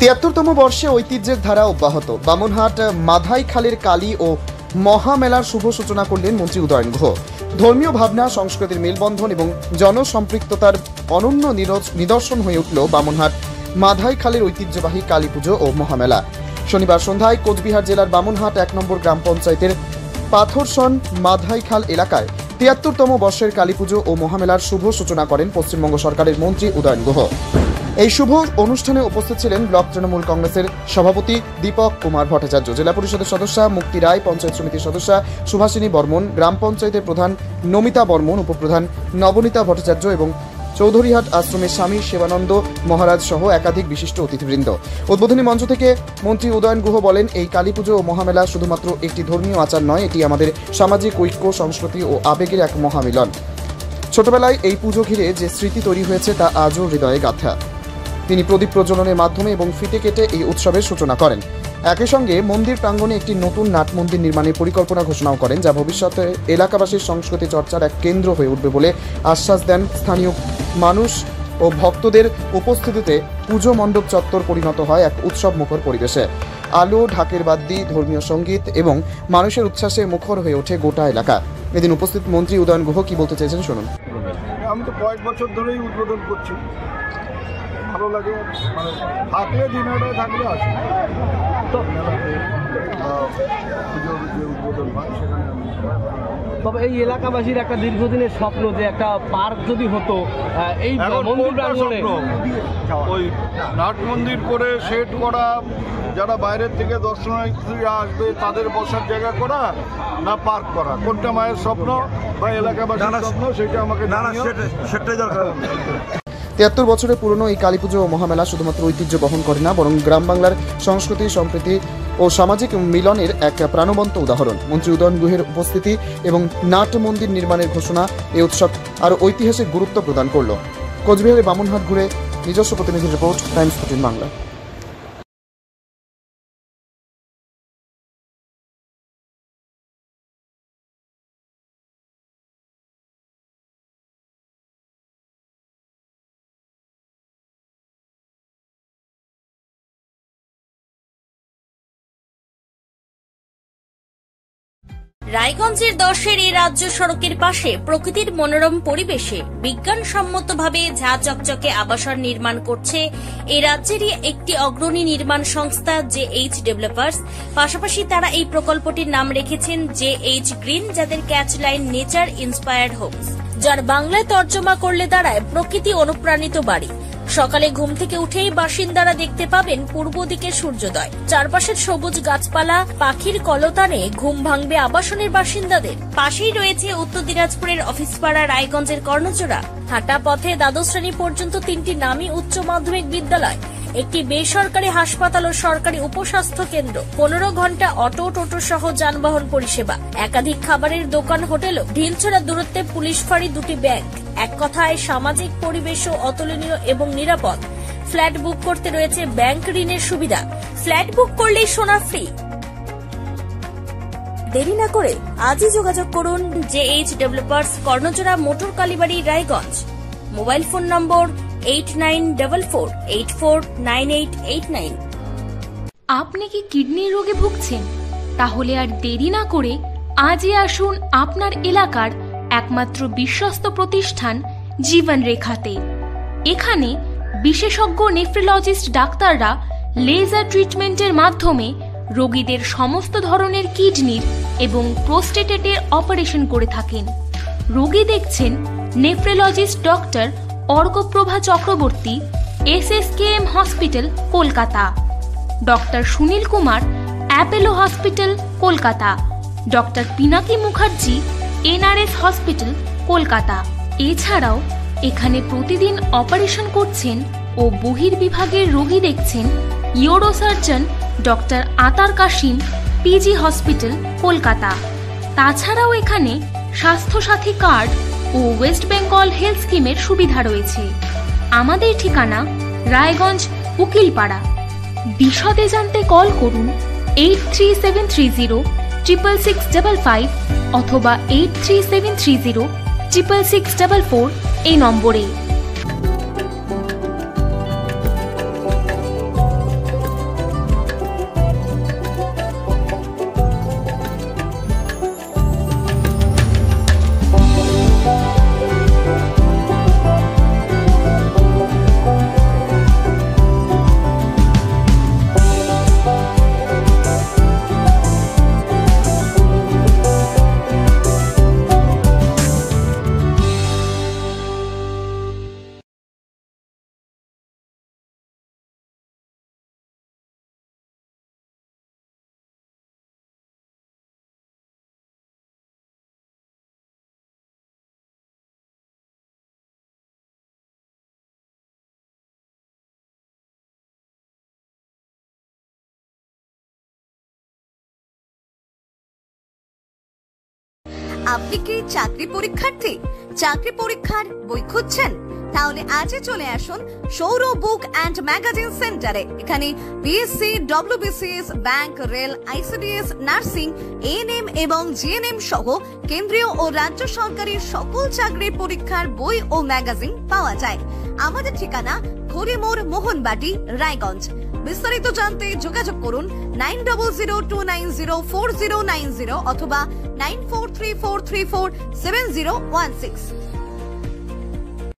৭৩তম বর্ষে ঐতিহ্যের ধারা অব্যাহত। বামনহাট মাধাই খালের কালী ও মহামেলার শুভ সূচনা করলেন মন্ত্রী উদয়ন গুহ। ধর্মীয় ভাবনা, সংস্কৃতির মেলবন্ধন এবং জনসম্পৃক্ততার অনন্য নিদর্শন হয়ে উঠল বামনহাট মাধাই খালের ঐতিহ্যবাহী কালী পুজো ও মহামেলা। শনিবার সন্ধ্যায় কোচবিহার জেলার বামনহাট ১ নম্বর গ্রাম পঞ্চায়েতের পাথরসন মাধাই খাল এলাকায় ৭৩তম বর্ষের কালী পুজো ও মহামেলার শুভ সূচনা করেন পশ্চিমবঙ্গ সরকারের মন্ত্রী উদয়ন গুহ। এই শুভ অনুষ্ঠানে উপস্থিত ছিলেন ব্লক তৃণমূল কংগ্রেসের সভাপতি দীপক কুমার ভট্টাচার্য, জেলা পরিষদের সদস্যা মুক্তি রায়, পঞ্চায়েত সমিতির সদস্যা সুভাষিনী বর্মন, গ্রাম পঞ্চায়েতের প্রধান নমিতা বর্মন, উপপ্রধান নবনীতা ভট্টাচার্য এবং চৌধুরীহাট আশ্রমের স্বামী শিবানন্দ মহারাজ সহ একাধিক বিশিষ্ট অতিথিবৃন্দ। উদ্বোধনী মঞ্চ থেকে মন্ত্রী উদয়ন গুহ বলেন, এই কালী পুজো ও মহামেলা শুধুমাত্র একটি ধর্মীয় আচার নয়, এটি আমাদের সামাজিক ঐক্য, সংস্কৃতি ও আবেগের এক মহামিলন। ছোটবেলায় এই পুজো ঘিরে যে স্মৃতি তৈরি হয়েছে তা আজও হৃদয়ে গাঁথা। তিনি প্রদীপ প্রজ্বলনের মাধ্যমে এবং ফিতে কেটে এই উৎসবের সূচনা করেন। একই সঙ্গে মন্দির প্রাঙ্গণে একটি নতুন নাট মন্দির নির্মাণের পরিকল্পনা ঘোষণাও করেন, যা ভবিষ্যতে এলাকাবাসীর সংস্কৃতি চর্চার এক কেন্দ্র হয়ে উঠবে বলে আশ্বাস দেন। স্থানীয় মানুষ ও ভক্তদের উপস্থিতিতে পুজো মণ্ডপ চত্বর পরিণত হয় এক উৎসব মুখর পরিবেশে। আলো, ঢাকের বাদ্যি, ধর্মীয় সঙ্গীত এবং মানুষের উচ্ছ্বাসে মুখর হয়ে ওঠে গোটা এলাকা। এদিন উপস্থিত মন্ত্রী উদয়ন গুহ কি বলতে চেয়েছেন শুনুন। আমি তো কয়েক বছর ধরেই উদ্বোধন করছি, ভালো লাগে, মানে থাকলে দিনটা থাকলে আসে তো পুজোর যে উদ্বোধন হয় সেখানে। তবে এই এলাকাবাসীর একটা দীর্ঘদিনের স্বপ্ন যে একটা পার্ক যদি হতো এই মন্দির প্রাঙ্গণে, ওই নাট মন্দির করে সেট করা, যারা বাইরের থেকে দর্শনার্থীরা আসবে তাদের বসার জায়গা করা, না পার্ক করা, কোনটা মায়ের স্বপ্ন বা এলাকাবাসীর স্বপ্ন সেটা আমাকে সেটাই দরকার। ৭৩ বছরের পুরনো এই কালী পুজো ও মহামেলা শুধুমাত্র ঐতিহ্য বহন করে না, বরং গ্রাম বাংলার সংস্কৃতি, সম্প্রীতি ও সামাজিক মিলনের এক প্রাণবন্ত উদাহরণ। মন্ত্রী উদয়ন গুহের উপস্থিতি এবং নাট মন্দির নির্মাণের ঘোষণা এই উৎসব আরও ঐতিহাসিক গুরুত্ব প্রদান করল। কোচবিহারের বামনহাট ঘুরে নিজস্ব প্রতিনিধি রিপোর্ট, টাইমস 14 বাংলা। রায়গঞ্জের 10-এর এই রাজ্য সড়কের পাশে প্রকৃতির মনোরম পরিবেশে বিজ্ঞানসম্মতভাবে ঝা চকচকে আবাসন নির্মাণ করছে এই রাজ্যেরই একটি অগ্রণী নির্মাণ সংস্থা JH ডেভেলপার্স। পাশাপাশি তারা এই প্রকল্পটির নাম রেখেছেন JH গ্রিন, যাদের catch line nature inspired homes, যার বাংলায় তর্জমা করলে দাঁড়ায় প্রকৃতি অনুপ্রাণিত বাড়ি। সকালে ঘুম থেকে উঠেই বাসিন্দারা দেখতে পাবেন পূর্ব দিকে সূর্যোদয়, চারপাশের সবুজ গাছপালা, পাখির কলতানে ঘুম ভাঙবে আবাসনের বাসিন্দাদের। পাশেই রয়েছে উত্তর দিনাজপুরের অফিসপাড়া রায়গঞ্জের কর্ণজোড়া। হাঁটা পথে দ্বাদশ শ্রেণী পর্যন্ত 3টি নামী উচ্চ মাধ্যমিক বিদ্যালয়, একটি বেসরকারি হাসপাতাল ও সরকারি উপস্বাস্থ্য কেন্দ্র, 15 ঘন্টা অটো, টোটো সহ যানবাহন পরিষেবা, একাধিক খাবারের দোকান, হোটেল, ঢিলছড়া দূরত্বে পুলিশ ফাঁড়ি, 2টি ব্যাংক। এক কথায় সামাজিক পরিবেশও অতুলনীয় এবং নিরাপদ। ফ্ল্যাট বুক করতে রয়েছে ব্যাংক ঋণের সুবিধা, ফ্ল্যাট বুক করলেই সোনা ফ্রি। দেরি না করে আজই যোগাযোগ করুন JH developers, Karnajora, motor Kalibari, Raiganj. Mobile phone number 8944849889। আপনি কি কিডনি রোগে ভুগছেন? তাহলে আর দেরি না করে আজই আসুন আপনার এলাকার একমাত্র বিশ্বস্ত প্রতিষ্ঠান জীবন রেখাতে। এখানে বিশেষজ্ঞ নেফ্রোলজিস্ট ডাক্তাররা লেজার ট্রিটমেন্টের মাধ্যমে রোগীদের সমস্ত ধরনের কিডনির এবং প্রোস্টেটের অপারেশন করে থাকেন। রোগী দেখছেন nephrologist doctor Arkaprabha Chakraborty, SSKM hospital, Kolkata; doctor Sunil Kumar, Apollo hospital, Kolkata; doctor Pinaki Mukherjee, NRS hospital, Kolkata. এছাড়াও এখানে প্রতিদিন অপারেশন করছেন ও বহির্বিভাগের রোগী দেখছেন ইউরোসার্জন ডক্টর আতার কাশিম, PG হসপিটাল, কলকাতা। তাছাড়াও এখানে স্বাস্থ্যসাথী কার্ড ও ওয়েস্ট বেঙ্গল হেলথ স্কিমের সুবিধা রয়েছে। আমাদের ঠিকানা রায়গঞ্জ, উকিলপাড়া। বিশদে জানতে কল করুন 8373066655 অথবা 8373066644 এই নম্বরে। আপনি কি চাকরি পরীক্ষার্থী? চাকরি পরীক্ষার বই খুঁজছেন? তাহলে আজই চলে আসুন সৌর বুক অ্যান্ড ম্যাগাজিন সেন্টারে। এখানে BSc, WBCS, bank, rail, ICDS, nursing, ANM এবং জিএনএম সহ কেন্দ্রীয় ও রাজ্য সরকারি সকল চাকরির পরীক্ষার বই ও ম্যাগাজিন পাওয়া যায়। আমাদের ঠিকানা খড়িমোড়, মোহনবাটি, রায়গঞ্জ। বিস্তারিত জানতে যোগাযোগ করুন 9002904090 অথবা 9434347016।